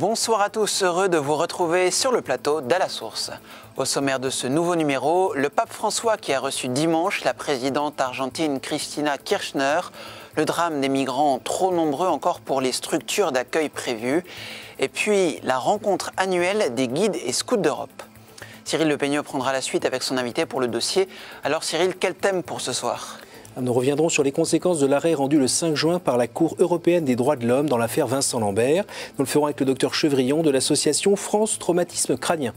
Bonsoir à tous, heureux de vous retrouver sur le plateau d'À la Source. Au sommaire de ce nouveau numéro, le pape François qui a reçu dimanche la présidente argentine Cristina Kirchner, le drame des migrants trop nombreux encore pour les structures d'accueil prévues, et puis la rencontre annuelle des guides et scouts d'Europe. Cyril Le Peigneux prendra la suite avec son invité pour le dossier. Alors Cyril, quel thème pour ce soir ? Nous reviendrons sur les conséquences de l'arrêt rendu le 5 juin par la Cour européenne des droits de l'homme dans l'affaire Vincent Lambert. Nous le ferons avec le docteur Chevrillon de l'association France Traumatisme Crânien.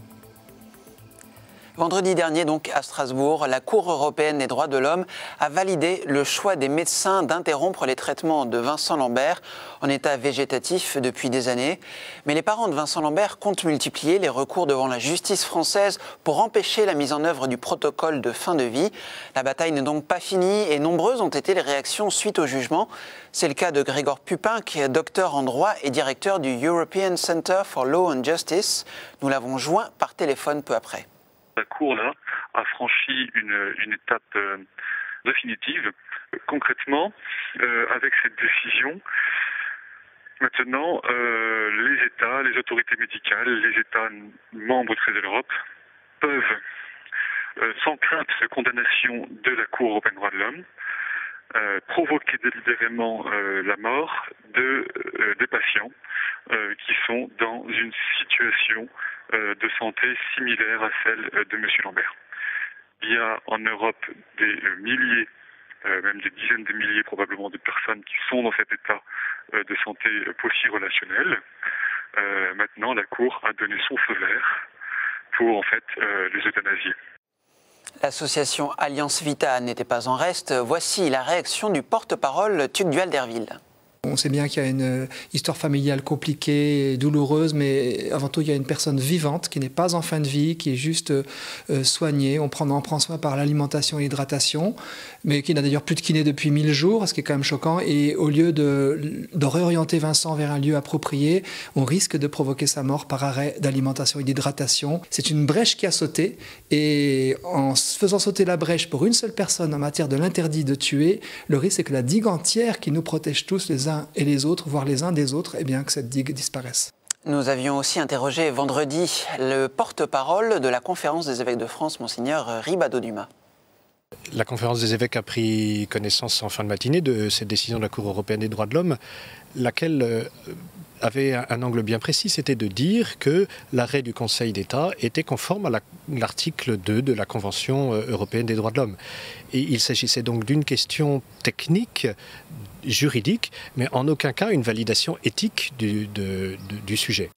Vendredi dernier, donc à Strasbourg, la Cour européenne des droits de l'homme a validé le choix des médecins d'interrompre les traitements de Vincent Lambert en état végétatif depuis des années. Mais les parents de Vincent Lambert comptent multiplier les recours devant la justice française pour empêcher la mise en œuvre du protocole de fin de vie. La bataille n'est donc pas finie et nombreuses ont été les réactions suite au jugement. C'est le cas de Grégoire Pupin, qui est docteur en droit et directeur du European Center for Law and Justice. Nous l'avons joint par téléphone peu après. La Cour là a franchi une étape définitive. Concrètement, avec cette décision, maintenant, les États, les autorités médicales, les États membres du Traité de l'Europe peuvent, sans crainte de condamnation de la Cour européenne des droits de l'homme, provoquer délibérément la mort des patients qui sont dans une situation de santé similaire à celle de M. Lambert. Il y a en Europe des milliers, même des dizaines de milliers probablement de personnes qui sont dans cet état de santé post-relationnelle. Maintenant, la Cour a donné son feu vert pour en fait les euthanasier. L'association Alliance Vita n'était pas en reste. Voici la réaction du porte-parole Tugdual d'Herville. On sait bien qu'il y a une histoire familiale compliquée et douloureuse, mais avant tout, il y a une personne vivante qui n'est pas en fin de vie, qui est juste soignée. On prend soin par l'alimentation et l'hydratation, mais qui n'a d'ailleurs plus de kiné depuis 1000 jours, ce qui est quand même choquant. Et au lieu de réorienter Vincent vers un lieu approprié, on risque de provoquer sa mort par arrêt d'alimentation et d'hydratation. C'est une brèche qui a sauté, et en faisant sauter la brèche pour une seule personne en matière de l'interdit de tuer, le risque c'est que la digue entière qui nous protège tous les uns et les autres, voire les uns des autres, eh bien que cette digue disparaisse. Nous avions aussi interrogé vendredi le porte-parole de la Conférence des évêques de France, Monseigneur Ribado-Dumas. La Conférence des évêques a pris connaissance en fin de matinée de cette décision de la Cour européenne des droits de l'homme, laquelle avait un angle bien précis, c'était de dire que l'arrêt du Conseil d'État était conforme à l'article 2 de la Convention européenne des droits de l'homme. Et il s'agissait donc d'une question technique, juridique, mais en aucun cas une validation éthique du sujet.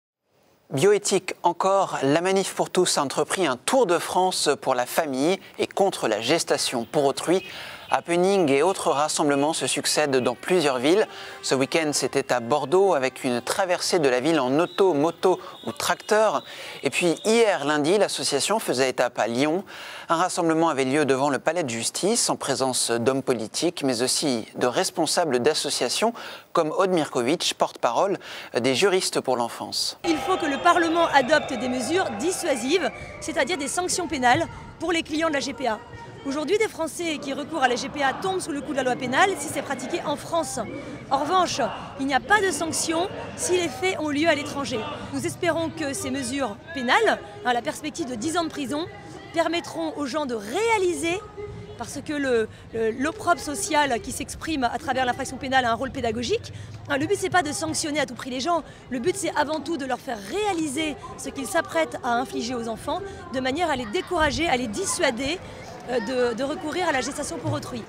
Bioéthique encore, la Manif pour tous a entrepris un tour de France pour la famille et contre la gestation pour autrui. Happening et autres rassemblements se succèdent dans plusieurs villes. Ce week-end, c'était à Bordeaux avec une traversée de la ville en auto, moto ou tracteur. Et puis hier, lundi, l'association faisait étape à Lyon. Un rassemblement avait lieu devant le palais de justice en présence d'hommes politiques, mais aussi de responsables d'associations comme Aude Mirkovitch, porte-parole des juristes pour l'enfance. Il faut que le Parlement adopte des mesures dissuasives, c'est-à-dire des sanctions pénales pour les clients de la GPA. Aujourd'hui, des Français qui recourent à la GPA tombent sous le coup de la loi pénale si c'est pratiqué en France. En revanche, il n'y a pas de sanctions si les faits ont lieu à l'étranger. Nous espérons que ces mesures pénales, à la perspective de 10 ans de prison, permettront aux gens de réaliser, parce que l'opprobre social qui s'exprime à travers l'infraction pénale a un rôle pédagogique. Le but, ce n'est pas de sanctionner à tout prix les gens. Le but, c'est avant tout de leur faire réaliser ce qu'ils s'apprêtent à infliger aux enfants, de manière à les décourager, à les dissuader de recourir à la gestation pour autrui.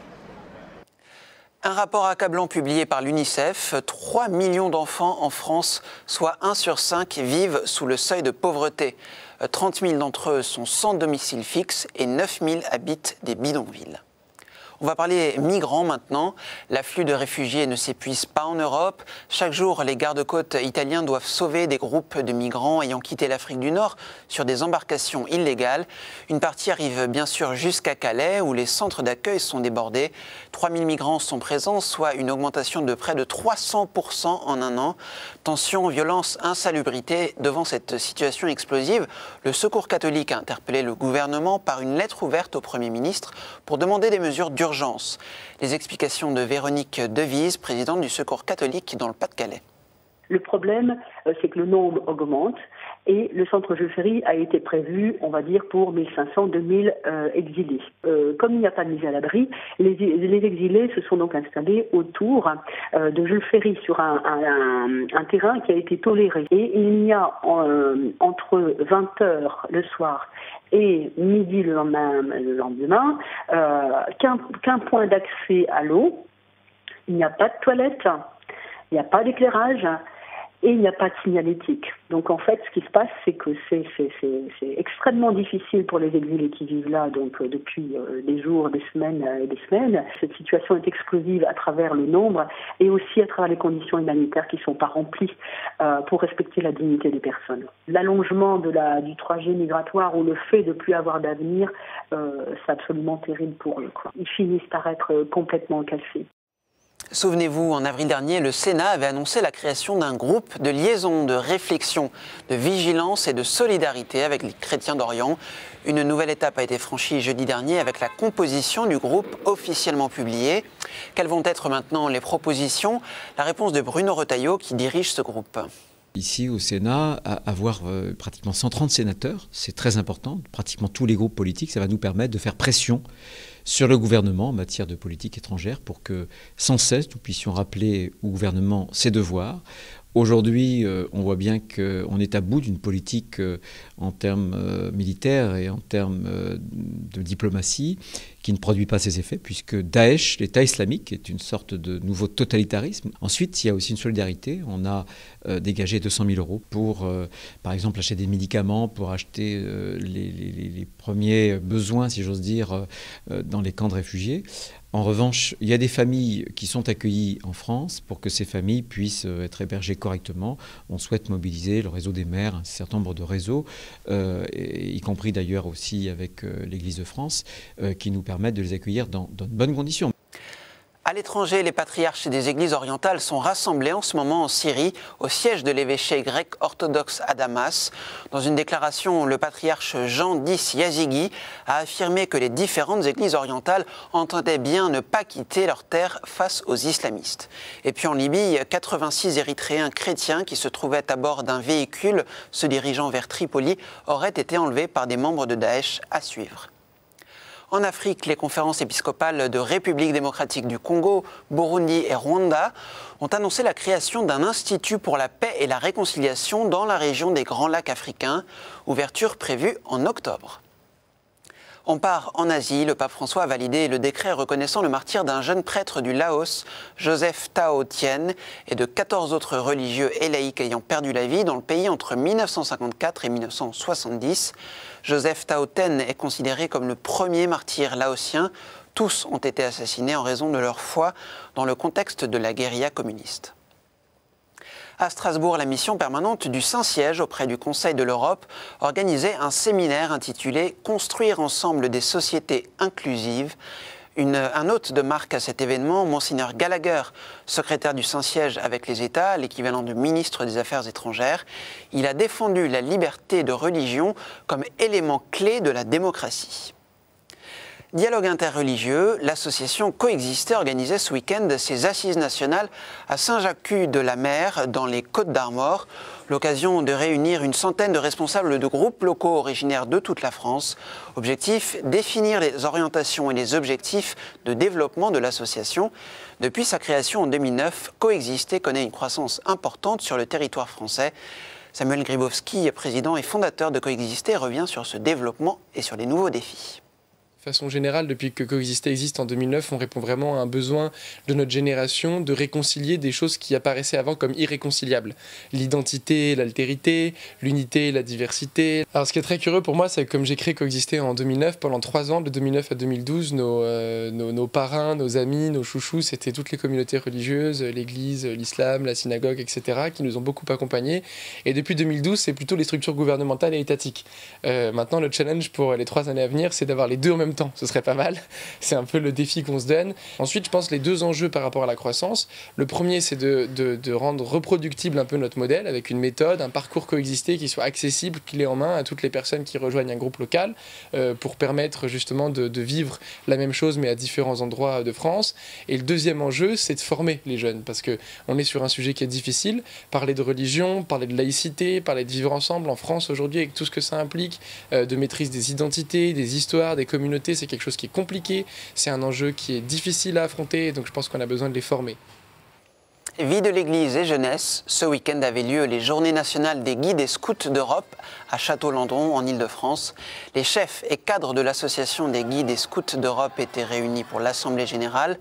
Un rapport accablant publié par l'UNICEF, 3 millions d'enfants en France, soit 1 sur 5, vivent sous le seuil de pauvreté. 30 000 d'entre eux sont sans domicile fixe et 9 000 habitent des bidonvilles. On va parler migrants maintenant. L'afflux de réfugiés ne s'épuise pas en Europe. Chaque jour, les gardes-côtes italiens doivent sauver des groupes de migrants ayant quitté l'Afrique du Nord sur des embarcations illégales. Une partie arrive bien sûr jusqu'à Calais où les centres d'accueil sont débordés. 3 000 migrants sont présents, soit une augmentation de près de 300% en un an. Tensions, violences, insalubrité. Devant cette situation explosive, le Secours catholique a interpellé le gouvernement par une lettre ouverte au Premier ministre pour demander des mesures d'urgence. Les explications de Véronique Devise, présidente du Secours catholique dans le Pas-de-Calais. Le problème, c'est que le nombre augmente et le centre Jules Ferry a été prévu, on va dire, pour 1500-2000 exilés. Comme il n'y a pas de mise à l'abri, les exilés se sont donc installés autour de Jules Ferry sur un terrain qui a été toléré. Et il y a entre 20h le soir et midi le lendemain qu'un point d'accès à l'eau. Il n'y a pas de toilette, il n'y a pas d'éclairage et il n'y a pas de signalétique. Donc en fait, ce qui se passe, c'est que c'est extrêmement difficile pour les exilés qui vivent là, donc depuis des jours, des semaines et des semaines. Cette situation est explosive à travers le nombre et aussi à travers les conditions humanitaires qui ne sont pas remplies pour respecter la dignité des personnes. L'allongement du trajet migratoire ou le fait de ne plus avoir d'avenir, c'est absolument terrible pour eux, quoi. Ils finissent par être complètement cassés. Souvenez-vous, en avril dernier, le Sénat avait annoncé la création d'un groupe de liaison, de réflexion, de vigilance et de solidarité avec les chrétiens d'Orient. Une nouvelle étape a été franchie jeudi dernier avec la composition du groupe officiellement publié. Quelles vont être maintenant les propositions? La réponse de Bruno Retailleau qui dirige ce groupe. Ici au Sénat, avoir pratiquement 130 sénateurs, c'est très important, pratiquement tous les groupes politiques, ça va nous permettre de faire pression sur le gouvernement en matière de politique étrangère pour que sans cesse nous puissions rappeler au gouvernement ses devoirs. Aujourd'hui, on voit bien qu'on est à bout d'une politique en termes militaires et en termes de diplomatie qui ne produit pas ses effets, puisque Daesh, l'État islamique, est une sorte de nouveau totalitarisme. Ensuite, il y a aussi une solidarité. On a dégagé 200 000 € pour, par exemple, acheter des médicaments, pour acheter les premiers besoins, si j'ose dire, dans les camps de réfugiés. En revanche, il y a des familles qui sont accueillies en France pour que ces familles puissent être hébergées correctement. On souhaite mobiliser le réseau des maires, un certain nombre de réseaux, y compris d'ailleurs aussi avec l'Église de France, qui nous permettent de les accueillir dans de bonnes conditions. À l'étranger, les patriarches des églises orientales sont rassemblés en ce moment en Syrie, au siège de l'évêché grec orthodoxe à Damas. Dans une déclaration, le patriarche Jean X Yazigui a affirmé que les différentes églises orientales entendaient bien ne pas quitter leur terre face aux islamistes. Et puis en Libye, 86 Érythréens chrétiens qui se trouvaient à bord d'un véhicule se dirigeant vers Tripoli auraient été enlevés par des membres de Daesh à suivre. En Afrique, les conférences épiscopales de République démocratique du Congo, Burundi et Rwanda ont annoncé la création d'un institut pour la paix et la réconciliation dans la région des Grands Lacs africains, ouverture prévue en octobre. On part en Asie. Le pape François a validé le décret reconnaissant le martyre d'un jeune prêtre du Laos, Joseph Tao Tien, et de 14 autres religieux et laïcs ayant perdu la vie dans le pays entre 1954 et 1970. Joseph Tao Tien est considéré comme le premier martyr laotien. Tous ont été assassinés en raison de leur foi dans le contexte de la guérilla communiste. À Strasbourg, la mission permanente du Saint-Siège auprès du Conseil de l'Europe organisait un séminaire intitulé « Construire ensemble des sociétés inclusives ». Un hôte de marque à cet événement, Monseigneur Gallagher, secrétaire du Saint-Siège avec les États, l'équivalent de ministre des Affaires étrangères, il a défendu la liberté de religion comme élément clé de la démocratie. Dialogue interreligieux, l'association Coexister organisait ce week-end ses assises nationales à Saint-Jacques-de-la-Mer, dans les Côtes-d'Armor. L'occasion de réunir une centaine de responsables de groupes locaux originaires de toute la France. Objectif, définir les orientations et les objectifs de développement de l'association. Depuis sa création en 2009, Coexister connaît une croissance importante sur le territoire français. Samuel Grybowski, président et fondateur de Coexister, revient sur ce développement et sur les nouveaux défis. De façon générale, depuis que Coexister existe en 2009, on répond vraiment à un besoin de notre génération de réconcilier des choses qui apparaissaient avant comme irréconciliables. L'identité, l'altérité, l'unité, la diversité. Alors ce qui est très curieux pour moi, c'est que comme j'ai créé Coexister en 2009, pendant 3 ans, de 2009 à 2012, nos parrains, nos amis, nos chouchous, c'était toutes les communautés religieuses, l'église, l'islam, la synagogue, etc., qui nous ont beaucoup accompagnés. Et depuis 2012, c'est plutôt les structures gouvernementales et étatiques. Maintenant, le challenge pour les 3 années à venir, c'est d'avoir les deux en même même temps, ce serait pas mal. C'est un peu le défi qu'on se donne. Ensuite, je pense les deux enjeux par rapport à la croissance. Le premier, c'est de rendre reproductible un peu notre modèle avec une méthode, un parcours coexisté qui soit accessible, clé en main à toutes les personnes qui rejoignent un groupe local pour permettre justement de vivre la même chose mais à différents endroits de France. Et le deuxième enjeu, c'est de former les jeunes parce qu'on est sur un sujet qui est difficile. Parler de religion, parler de laïcité, parler de vivre ensemble en France aujourd'hui avec tout ce que ça implique, de maîtrise des identités, des histoires, des communautés, c'est quelque chose qui est compliqué. C'est un enjeu qui est difficile à affronter, donc je pense qu'on a besoin de les former. Vie de l'Église et jeunesse, ce week-end avaient lieu les Journées nationales des guides et scouts d'Europe à Château-Landron en Ile-de-France. Les chefs et cadres de l'association des guides et scouts d'Europe étaient réunis pour l'Assemblée générale.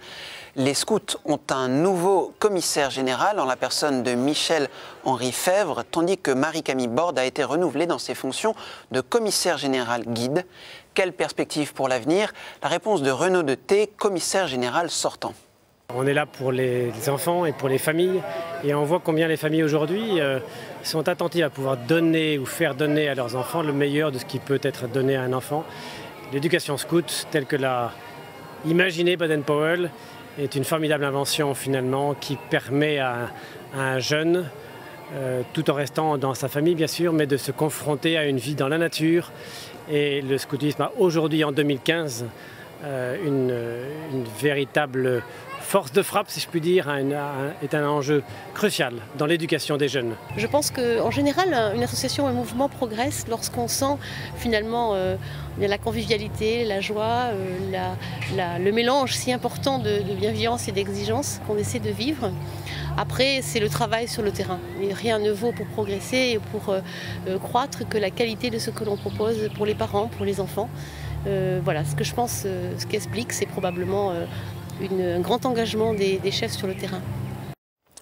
Les scouts ont un nouveau commissaire général en la personne de Michel-Henri Fèvre, tandis que Marie-Camille Borde a été renouvelée dans ses fonctions de commissaire général guide. Quelle perspective pour l'avenir? La réponse de Renaud de T, commissaire général sortant. On est là pour les enfants et pour les familles et on voit combien les familles aujourd'hui sont attentives à pouvoir donner ou faire donner à leurs enfants le meilleur de ce qui peut être donné à un enfant. L'éducation scout, telle que l'a imaginée Baden-Powell, est une formidable invention finalement qui permet à un jeune, tout en restant dans sa famille bien sûr, mais de se confronter à une vie dans la nature. Et le scoutisme a aujourd'hui en 2015 une véritable force de frappe, si je puis dire, est un enjeu crucial dans l'éducation des jeunes. Je pense qu'en général, une association, un mouvement progresse lorsqu'on sent finalement la convivialité, la joie, le mélange si important de bienveillance et d'exigence qu'on essaie de vivre. Après, c'est le travail sur le terrain. Et rien ne vaut pour progresser et pour croître que la qualité de ce que l'on propose pour les parents, pour les enfants. Voilà, ce que je pense, ce qui explique, c'est probablement un grand engagement des chefs sur le terrain.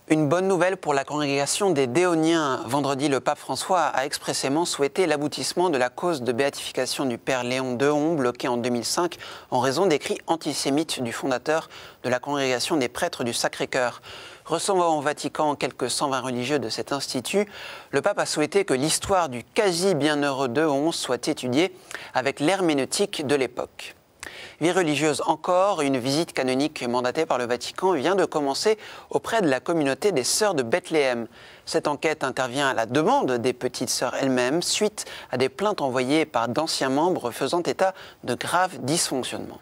Une bonne nouvelle pour la congrégation des Déoniens. Vendredi, le pape François a expressément souhaité l'aboutissement de la cause de béatification du père Léon Dehon, bloqué en 2005 en raison des cris antisémites du fondateur de la congrégation des prêtres du Sacré-Cœur. Recevant au Vatican quelques 120 religieux de cet institut, le pape a souhaité que l'histoire du quasi-bienheureux Dehon soit étudiée avec l'herméneutique de l'époque. Vie religieuse encore, une visite canonique mandatée par le Vatican vient de commencer auprès de la communauté des Sœurs de Bethléem. Cette enquête intervient à la demande des petites sœurs elles-mêmes, suite à des plaintes envoyées par d'anciens membres faisant état de graves dysfonctionnements.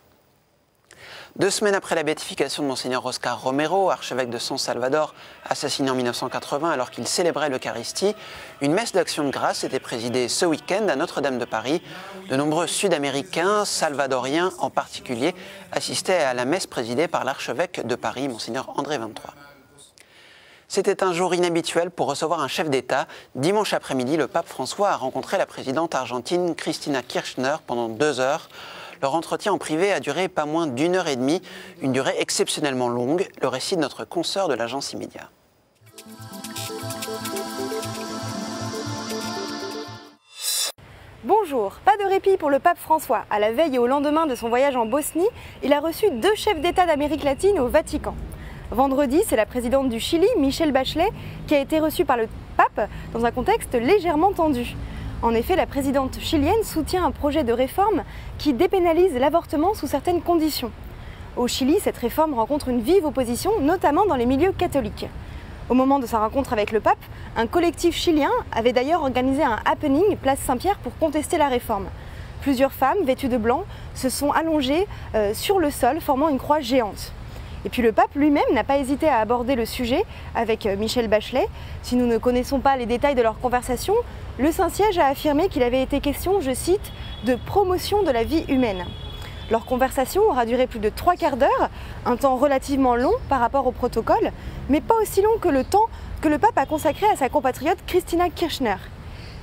2 semaines après la béatification de Monseigneur Oscar Romero, archevêque de San Salvador, assassiné en 1980 alors qu'il célébrait l'Eucharistie, une messe d'action de grâce était présidée ce week-end à Notre-Dame de Paris. De nombreux Sud-Américains, salvadoriens en particulier, assistaient à la messe présidée par l'archevêque de Paris, Monseigneur André XXIII. C'était un jour inhabituel pour recevoir un chef d'État. Dimanche après-midi, le pape François a rencontré la présidente argentine Cristina Kirchner pendant 2 heures. Leur entretien en privé a duré pas moins d'1 heure et demie, une durée exceptionnellement longue. Le récit de notre consoeur de l'agence Immédiat. Bonjour, pas de répit pour le pape François. À la veille et au lendemain de son voyage en Bosnie, il a reçu 2 chefs d'État d'Amérique latine au Vatican. Vendredi, c'est la présidente du Chili, Michelle Bachelet, qui a été reçue par le pape dans un contexte légèrement tendu. En effet, la présidente chilienne soutient un projet de réforme qui dépénalise l'avortement sous certaines conditions. Au Chili, cette réforme rencontre une vive opposition, notamment dans les milieux catholiques. Au moment de sa rencontre avec le pape, un collectif chilien avait d'ailleurs organisé un happening place Saint-Pierre pour contester la réforme. Plusieurs femmes vêtues de blanc se sont allongées sur le sol, formant une croix géante. Et puis le pape lui-même n'a pas hésité à aborder le sujet avec Michelle Bachelet. Si nous ne connaissons pas les détails de leur conversation, le Saint-Siège a affirmé qu'il avait été question, je cite, de promotion de la vie humaine. Leur conversation aura duré plus de 3 quarts d'heure, un temps relativement long par rapport au protocole, mais pas aussi long que le temps que le pape a consacré à sa compatriote Cristina Kirchner.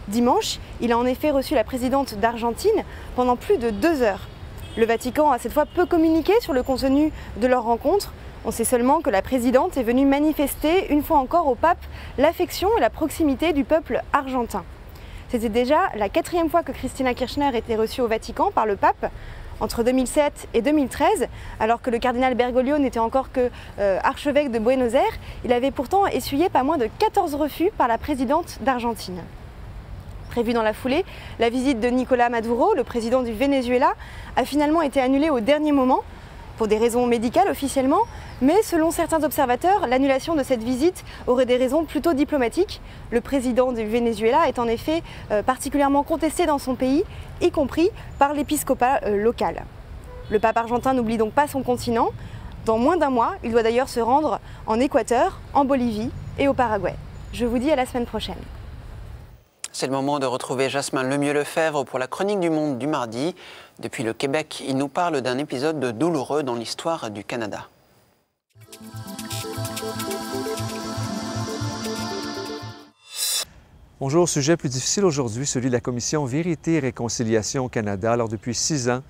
Dimanche, il a en effet reçu la présidente d'Argentine pendant plus de 2 heures. Le Vatican a cette fois peu communiqué sur le contenu de leur rencontre. On sait seulement que la présidente est venue manifester une fois encore au pape l'affection et la proximité du peuple argentin. C'était déjà la 4e fois que Cristina Kirchner était reçue au Vatican par le pape, entre 2007 et 2013, alors que le cardinal Bergoglio n'était encore que archevêque de Buenos Aires. Il avait pourtant essuyé pas moins de 14 refus par la présidente d'Argentine. prévue dans la foulée. La visite de Nicolás Maduro, le président du Venezuela, a finalement été annulée au dernier moment, pour des raisons médicales officiellement, mais selon certains observateurs, l'annulation de cette visite aurait des raisons plutôt diplomatiques. Le président du Venezuela est en effet particulièrement contesté dans son pays, y compris par l'épiscopat local. Le pape argentin n'oublie donc pas son continent. Dans moins d'un mois, il doit d'ailleurs se rendre en Équateur, en Bolivie et au Paraguay. Je vous dis à la semaine prochaine. C'est le moment de retrouver Jasmin Lemieux-Lefebvre pour la Chronique du Monde du mardi. Depuis le Québec, il nous parle d'un épisode douloureux dans l'histoire du Canada. Bonjour, sujet plus difficile aujourd'hui, celui de la Commission Vérité et Réconciliation au Canada. Alors depuis 6 ans,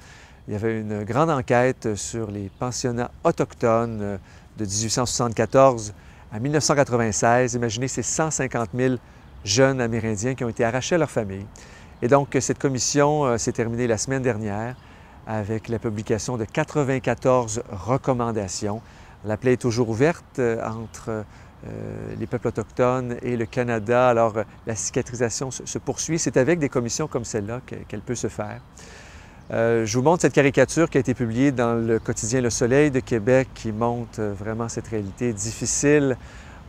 il y avait une grande enquête sur les pensionnats autochtones de 1874 à 1996. Imaginez ces 150 000 jeunes Amérindiens qui ont été arrachés à leur famille. Et donc, cette commission s'est terminée la semaine dernière avec la publication de 94 recommandations. La plaie est toujours ouverte entre les peuples autochtones et le Canada. Alors, la cicatrisation se poursuit. C'est avec des commissions comme celle-là qu'elle peut se faire. Je vous montre cette caricature qui a été publiée dans le quotidien Le Soleil de Québec qui montre vraiment cette réalité difficile.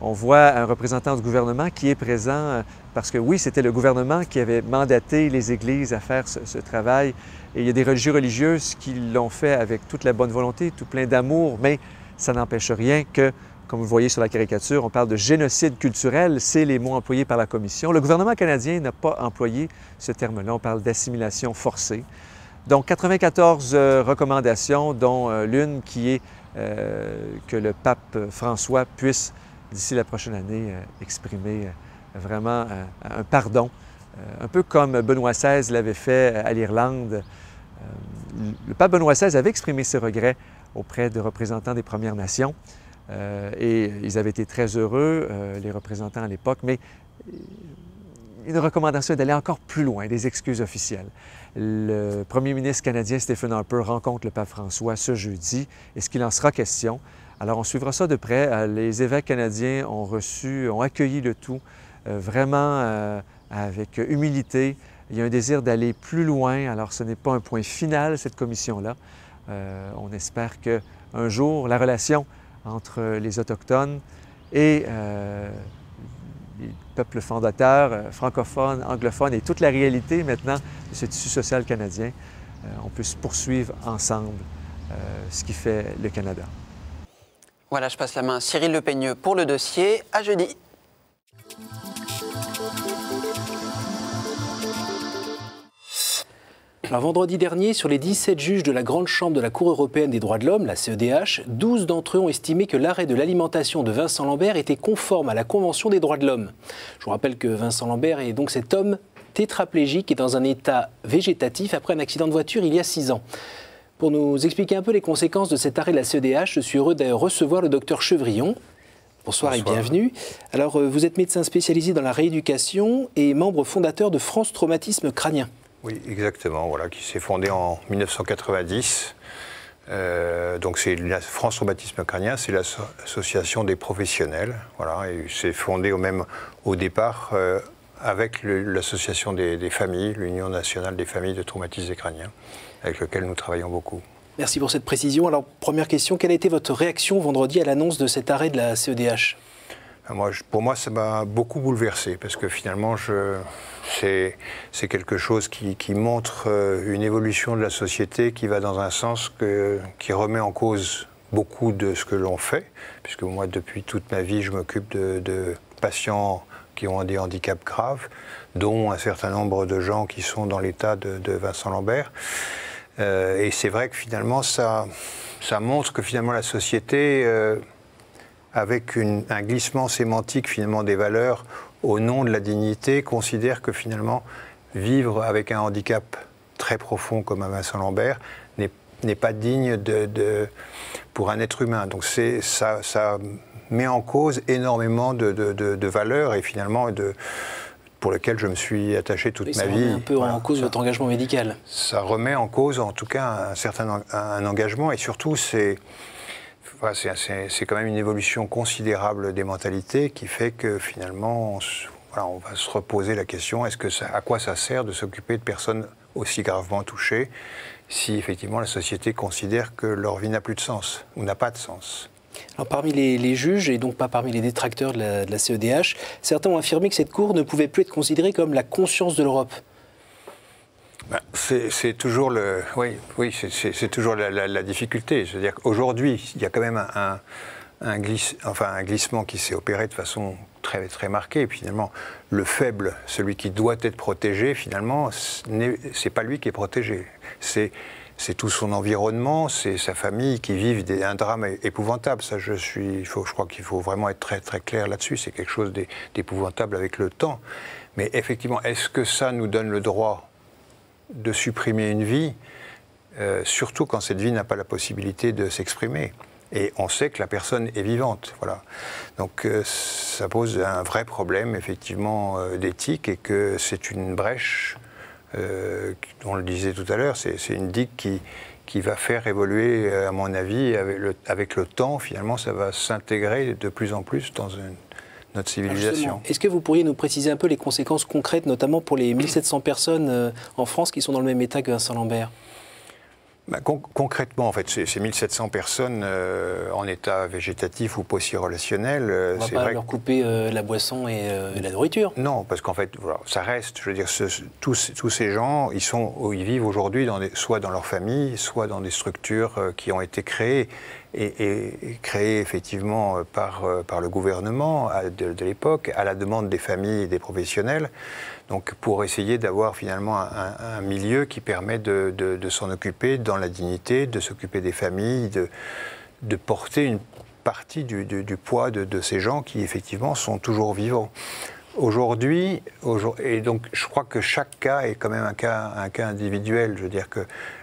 On voit un représentant du gouvernement qui est présent parce que oui, c'était le gouvernement qui avait mandaté les églises à faire ce travail. Et il y a des religieuses qui l'ont fait avec toute la bonne volonté, tout plein d'amour, mais ça n'empêche rien que, comme vous le voyez sur la caricature, on parle de génocide culturel, c'est les mots employés par la Commission. Le gouvernement canadien n'a pas employé ce terme-là, on parle d'assimilation forcée. Donc 94 recommandations, dont l'une qui est que le pape François puisse d'ici la prochaine année, exprimer vraiment un pardon, un peu comme Benoît XVI l'avait fait à l'Irlande. Le pape Benoît XVI avait exprimé ses regrets auprès de représentants des Premières Nations et ils avaient été très heureux, les représentants à l'époque, mais une recommandation est d'aller encore plus loin, des excuses officielles. Le premier ministre canadien Stephen Harper rencontre le pape François ce jeudi. Est-ce qu'il en sera question? Alors, on suivra ça de près. Les évêques canadiens ont accueilli le tout vraiment avec humilité. Il y a un désir d'aller plus loin. Alors, ce n'est pas un point final, cette commission-là. On espère qu'un jour, la relation entre les Autochtones et les peuples fondateurs, francophones, anglophones et toute la réalité maintenant de ce tissu social canadien, on puisse poursuivre ensemble ce qui fait le Canada. Voilà, je passe la main à Cyril Lepeigneux pour le dossier. À jeudi. Alors, vendredi dernier, sur les 17 juges de la Grande Chambre de la Cour européenne des droits de l'homme, la CEDH, 12 d'entre eux ont estimé que l'arrêt de l'alimentation de Vincent Lambert était conforme à la Convention des droits de l'homme. Je vous rappelle que Vincent Lambert est donc cet homme tétraplégique et dans un état végétatif après un accident de voiture il y a 6 ans. Pour nous expliquer un peu les conséquences de cet arrêt de la CEDH, je suis heureux de recevoir le docteur Chevrillon. Bonsoir et bienvenue. Alors, vous êtes médecin spécialisé dans la rééducation et membre fondateur de France Traumatisme Crânien. Oui, exactement, voilà, qui s'est fondée en 1990. Donc c'est la France Traumatisme Crânien, c'est l'association des professionnels, voilà, et c'est fondé au départ avec l'association des familles, l'Union nationale des familles de traumatisés crâniens, avec lequel nous travaillons beaucoup. Merci pour cette précision. Alors, première question, quelle a été votre réaction vendredi à l'annonce de cet arrêt de la CEDH ? Pour moi, ça m'a beaucoup bouleversé, parce que finalement, c'est quelque chose qui montre une évolution de la société qui va dans un sens qui remet en cause beaucoup de ce que l'on fait, puisque moi, depuis toute ma vie, je m'occupe de patients qui ont des handicaps graves, dont un certain nombre de gens qui sont dans l'état de Vincent Lambert. Et c'est vrai que finalement, ça montre que finalement la société, avec un glissement sémantique finalement des valeurs au nom de la dignité, considère que finalement vivre avec un handicap très profond comme un Vincent Lambert n'est pas digne pour un être humain. Donc ça met en cause énormément de valeurs et finalement pour lesquelles je me suis attaché toute ma vie. Ça remet un peu en cause votre engagement médical. Ça remet en cause en tout cas un engagement et surtout c'est quand même une évolution considérable des mentalités qui fait que finalement voilà, on va se reposer la question, à quoi ça sert de s'occuper de personnes aussi gravement touchées si effectivement la société considère que leur vie n'a plus de sens ou n'a pas de sens. Alors, parmi les juges, et donc pas parmi les détracteurs de la CEDH, certains ont affirmé que cette Cour ne pouvait plus être considérée comme la conscience de l'Europe. C'est toujours c'est toujours la difficulté. C'est-à-dire qu'aujourd'hui, il y a quand même un glissement qui s'est opéré de façon très, très marquée. Et puis, finalement, le faible, celui qui doit être protégé, finalement, c'est pas lui qui est protégé. C'est tout son environnement, c'est sa famille qui vivent un drame épouvantable. Ça, je crois qu'il faut vraiment être très, très clair là-dessus. C'est quelque chose d'épouvantable avec le temps. Mais effectivement, est-ce que ça nous donne le droit de supprimer une vie, surtout quand cette vie n'a pas la possibilité de s'exprimer? Et on sait que la personne est vivante, voilà. Donc ça pose un vrai problème, effectivement, d'éthique, et que c'est une brèche, on le disait tout à l'heure, c'est une digue qui va faire évoluer, à mon avis, avec le temps, finalement, ça va s'intégrer de plus en plus dans notre civilisation. Est-ce que vous pourriez nous préciser un peu les conséquences concrètes, notamment pour les 1700 personnes en France qui sont dans le même état que Vincent Lambert? Concrètement, en fait, ces 1700 personnes en état végétatif ou post-relationnel, on ne va pas leur couper la boisson et la nourriture. Non, parce qu'en fait, voilà, ça reste, je veux dire, tous ces gens, ils vivent aujourd'hui soit dans leur famille, soit dans des structures qui ont été créées, et créées effectivement par le gouvernement de l'époque, à la demande des familles et des professionnels. Donc pour essayer d'avoir finalement un milieu qui permet de s'en occuper dans la dignité, de s'occuper des familles, de porter une partie du poids de ces gens qui effectivement sont toujours vivants. Aujourd'hui, et donc je crois que chaque cas est quand même un cas individuel. Je veux dire que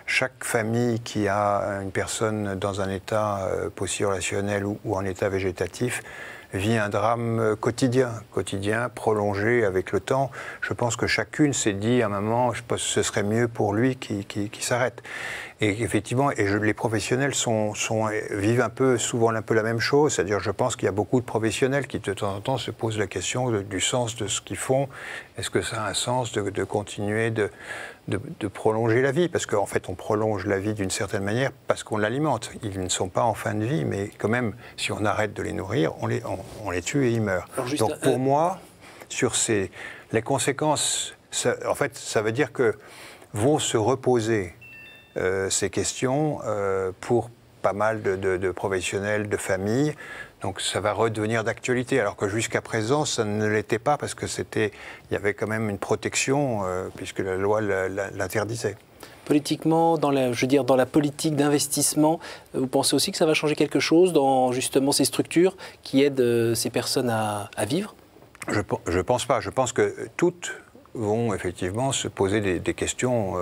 chaque famille qui a une personne dans un état post-relationnel ou en état végétatif vit un drame quotidien, prolongé avec le temps. Je pense que chacune s'est dit à un moment, je pense que ce serait mieux pour lui qu'il s'arrête. Et effectivement, les professionnels vivent souvent un peu la même chose. C'est-à-dire, je pense qu'il y a beaucoup de professionnels qui de temps en temps se posent la question du sens de ce qu'ils font. Est-ce que ça a un sens de continuer de prolonger la vie? Parce qu'en fait, on prolonge la vie d'une certaine manière parce qu'on l'alimente. Ils ne sont pas en fin de vie, mais quand même, si on arrête de les nourrir, on les tue et ils meurent. Donc pour moi, sur les conséquences, en fait, ça veut dire que vont se reposer ces questions pour pas mal de professionnels, de familles. Donc ça va redevenir d'actualité, alors que jusqu'à présent, ça ne l'était pas, parce qu'il y avait quand même une protection, puisque la loi l'interdisait. Politiquement, dans la politique d'investissement, vous pensez aussi que ça va changer quelque chose dans justement ces structures qui aident ces personnes à vivre? Je pense pas. Je pense que toutes vont effectivement se poser des questions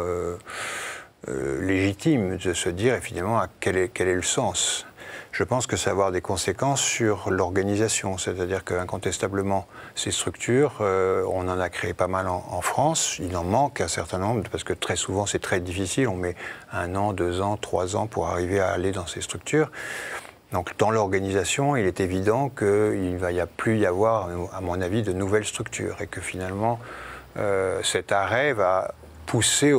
légitimes, de se dire finalement quel est le sens. Je pense que ça va avoir des conséquences sur l'organisation, c'est-à-dire qu'incontestablement, ces structures, on en a créé pas mal en France, il en manque un certain nombre, parce que très souvent c'est très difficile, on met 1 an, 2 ans, 3 ans pour arriver à aller dans ces structures. Donc dans l'organisation, il est évident qu'il ne va plus y avoir, à mon avis, de nouvelles structures, et que finalement, cet arrêt va pousser,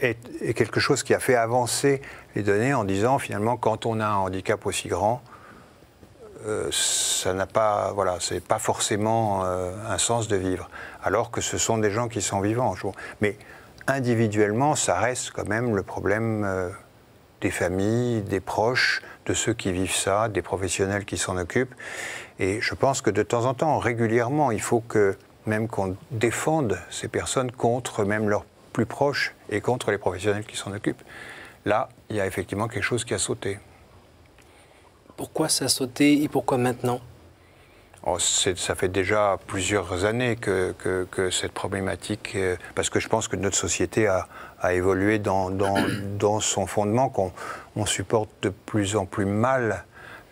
est quelque chose qui a fait avancer les données en disant finalement quand on a un handicap aussi grand, ça n'a pas, c'est pas forcément un sens de vivre, alors que ce sont des gens qui sont vivants. Mais individuellement, ça reste quand même le problème des familles, des proches, de ceux qui vivent ça, des professionnels qui s'en occupent. Et je pense que de temps en temps, régulièrement, il faut qu'on défende ces personnes contre même leurs plus proches et contre les professionnels qui s'en occupent. Là, il y a effectivement quelque chose qui a sauté. Pourquoi ça a sauté et pourquoi maintenant? Ça fait déjà plusieurs années que cette problématique, parce que je pense que notre société a évolué dans son fondement, qu'on supporte de plus en plus mal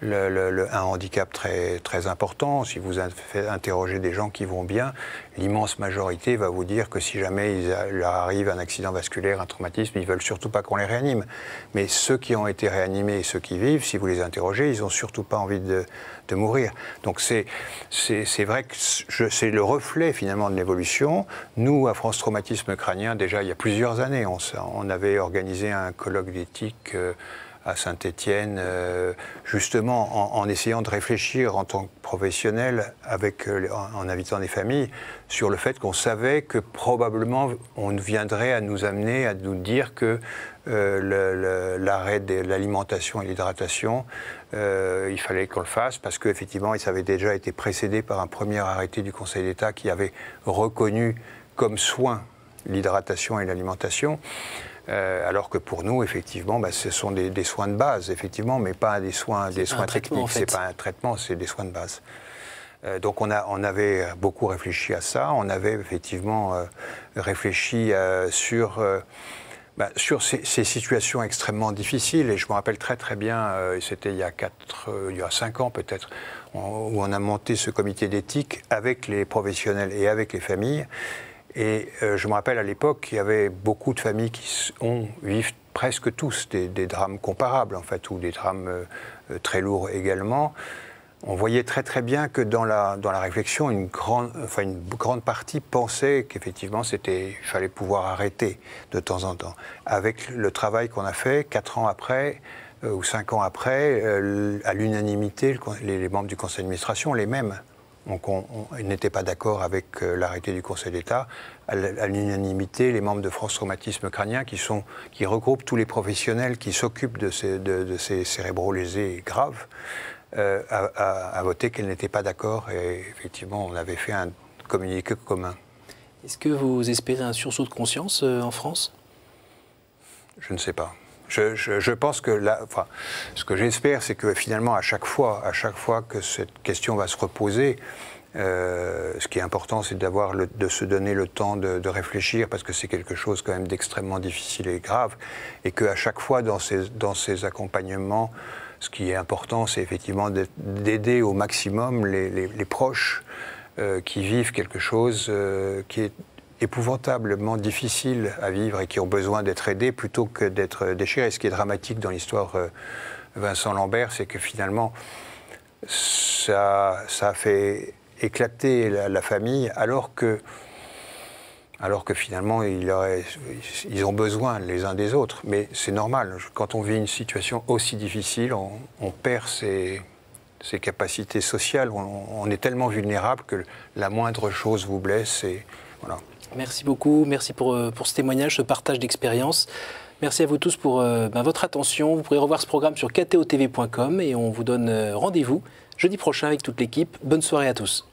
un handicap très, très important. Si vous interrogez des gens qui vont bien, l'immense majorité va vous dire que si jamais il leur arrive un accident vasculaire, un traumatisme, ils ne veulent surtout pas qu'on les réanime. Mais ceux qui ont été réanimés et ceux qui vivent, si vous les interrogez, ils n'ont surtout pas envie de mourir. Donc c'est vrai que c'est le reflet finalement de l'évolution. Nous, à France Traumatisme Crânien, déjà il y a plusieurs années, on avait organisé un colloque d'éthique à Saint-Étienne, justement en essayant de réfléchir en tant que professionnel, en invitant des familles, sur le fait qu'on savait que probablement on viendrait à nous amener à nous dire que l'arrêt de l'alimentation et l'hydratation, il fallait qu'on le fasse parce qu'effectivement, ça avait déjà été précédé par un premier arrêté du Conseil d'État qui avait reconnu comme soin l'hydratation et l'alimentation. Alors que pour nous, effectivement, ce sont des soins de base, effectivement, mais pas des soins techniques. C'est pas un traitement, c'est des soins de base. Donc on avait beaucoup réfléchi à ça. On avait effectivement réfléchi sur ces situations extrêmement difficiles. Et je me rappelle très très bien, c'était il y a 5 ans peut-être, où on a monté ce comité d'éthique avec les professionnels et avec les familles. Et je me rappelle à l'époque, il y avait beaucoup de familles qui vivent presque tous des drames comparables, en fait, ou des drames très lourds également. On voyait très très bien que dans la réflexion, une grande partie pensait qu'effectivement, il fallait pouvoir arrêter de temps en temps. Avec le travail qu'on a fait, 4 ans après, ou 5 ans après, à l'unanimité, les membres du conseil d'administration, les mêmes, donc ils n'étaient pas d'accord avec l'arrêté du Conseil d'État. À l'unanimité, les membres de France Traumatisme Crânien, qui regroupent tous les professionnels qui s'occupent de ces cérébraux lésés graves, a voté qu'elle n'était pas d'accord. Et effectivement, on avait fait un communiqué commun. Est-ce que vous espérez un sursaut de conscience en France? Je ne sais pas. Je pense que ce que j'espère, c'est que finalement, à chaque fois que cette question va se reposer, ce qui est important, c'est de se donner le temps de réfléchir, parce que c'est quelque chose quand même d'extrêmement difficile et grave, et qu'à chaque fois, dans ces accompagnements, ce qui est important, c'est effectivement d'aider au maximum les proches qui vivent quelque chose qui est épouvantablement difficiles à vivre et qui ont besoin d'être aidés plutôt que d'être déchirés. Ce qui est dramatique dans l'histoire Vincent Lambert, c'est que finalement, ça a fait éclater la famille alors que finalement, ils ont besoin les uns des autres. Mais c'est normal. Quand on vit une situation aussi difficile, on perd ses capacités sociales. On est tellement vulnérable que la moindre chose vous blesse. Et voilà. Merci beaucoup, merci pour ce témoignage, ce partage d'expérience. Merci à vous tous pour votre attention. Vous pourrez revoir ce programme sur ktotv.com et on vous donne rendez-vous jeudi prochain avec toute l'équipe. Bonne soirée à tous.